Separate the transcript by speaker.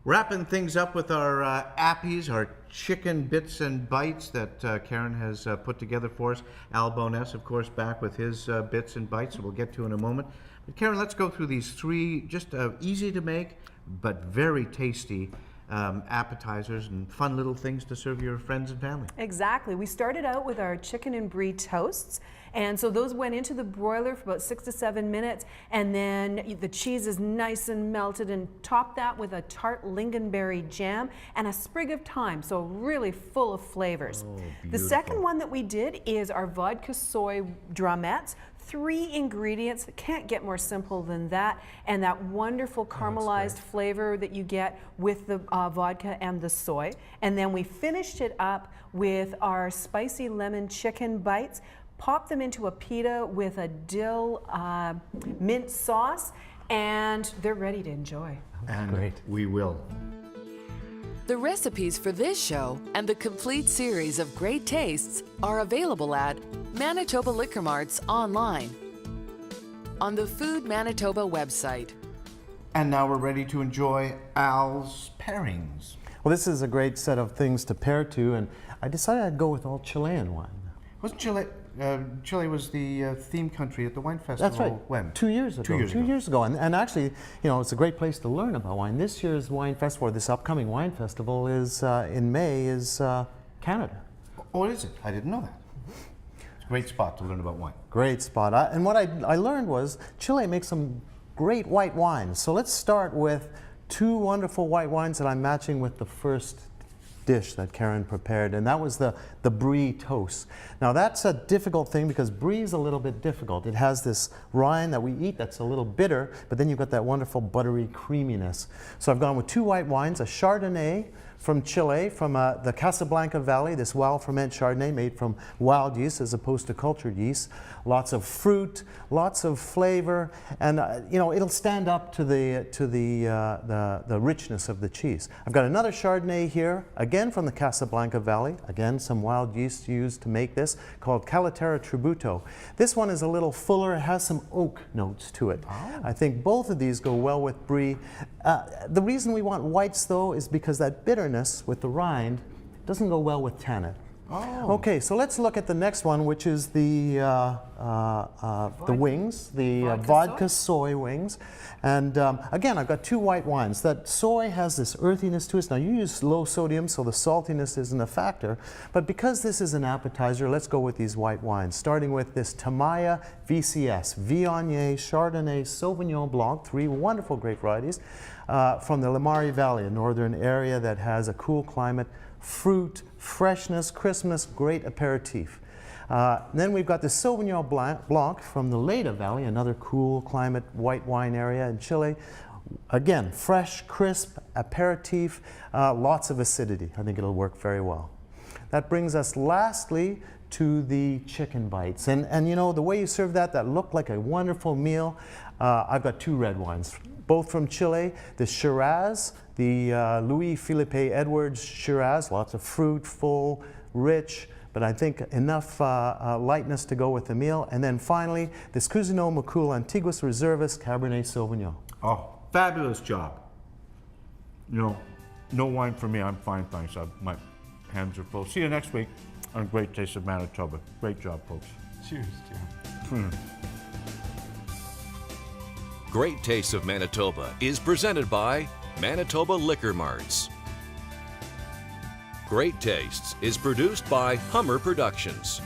Speaker 1: Wrapping things up with our appies, our chicken bits and bites that Karen has put together for us. Al Bowness, of course, back with his bits and bites that we'll get to in a moment. But Karen, let's go through these three just easy to make but very tasty appetizers and fun little things to serve your friends and family.
Speaker 2: Exactly. We started out with our chicken and brie toasts. And so those went into the broiler for about 6 to 7 minutes, and then the cheese is nice and melted, and top that with a tart lingonberry jam and a sprig of thyme, so really full of flavors.
Speaker 1: Oh,
Speaker 2: the second one that we did is our vodka soy drummettes. 3 ingredients, can't get more simple than that, and that wonderful caramelized flavor that you get with the vodka and the soy. And then we finished it up with our spicy lemon chicken bites. Pop them into a pita with a dill mint sauce, and they're ready to enjoy.
Speaker 1: And great. We will.
Speaker 3: The recipes for this show and the complete series of great tastes are available at Manitoba Liquor Marts online, on the Food Manitoba website.
Speaker 1: And now we're ready to enjoy Al's pairings.
Speaker 4: Well, this is a great set of things to pair to, and I decided I'd go with all Chilean wine.
Speaker 1: Wasn't Chile? Chile was the theme country at the wine festival.
Speaker 4: That's right.
Speaker 1: When?
Speaker 4: 2 years ago. 2 years ago. And actually, you know, it's a great place to learn about wine. This year's wine festival, or this upcoming wine festival, is in May, is Canada.
Speaker 1: Oh, is it? I didn't know that. It's a great spot to learn about wine.
Speaker 4: Great spot. And what I learned was Chile makes some great white wines. So let's start with 2 wonderful white wines that I'm matching with the first dish that Karen prepared, and that was the Brie toast. Now that's a difficult thing because Brie is a little bit difficult. It has this rind that we eat that's a little bitter, but then you've got that wonderful buttery creaminess. So I've gone with 2 white wines, a Chardonnay from Chile, from the Casablanca Valley, this wild ferment Chardonnay made from wild yeast as opposed to cultured yeast. Lots of fruit, lots of flavor, and you know, it'll stand up to the richness of the cheese. I've got another Chardonnay here, again from the Casablanca Valley, again some wild yeast used to make this, called Calaterra Tributo. This one is a little fuller, it has some oak notes to it. Oh. I think both of these go well with Brie. The reason we want whites though is because that bitterness with the rind doesn't go well with tannin. Oh. Okay, so let's look at the next one, which is the wings, the vodka soy wings. And again, I've got 2 white wines. That soy has this earthiness to it. Now you use low sodium, so the saltiness isn't a factor. But because this is an appetizer, let's go with these white wines, starting with this Tamaya VCS, Viognier, Chardonnay, Sauvignon Blanc, 3 wonderful grape varieties from the Limari Valley, a northern area that has a cool climate, fruit, freshness, crispness, great aperitif. Then we've got the Sauvignon Blanc from the Leda Valley, another cool climate white wine area in Chile. Again, fresh, crisp, aperitif, lots of acidity. I think it'll work very well. That brings us lastly to the chicken bites. And you know, the way you serve that looked like a wonderful meal. I've got 2 red wines, both from Chile. The Shiraz, the Louis Philippe Edwards Shiraz, lots of fruit, full, rich, but I think enough lightness to go with the meal. And then finally, this Cousineau Macul Antiguos Reservas Cabernet Sauvignon.
Speaker 1: Oh, fabulous job. You know, no wine for me. I'm fine, thanks. My hands are full. See you next week on Great Taste of Manitoba. Great job, folks.
Speaker 5: Cheers, Jim.
Speaker 6: Great Taste of Manitoba is presented by Manitoba Liquor Marts. Great Tastes is produced by Hummer Productions.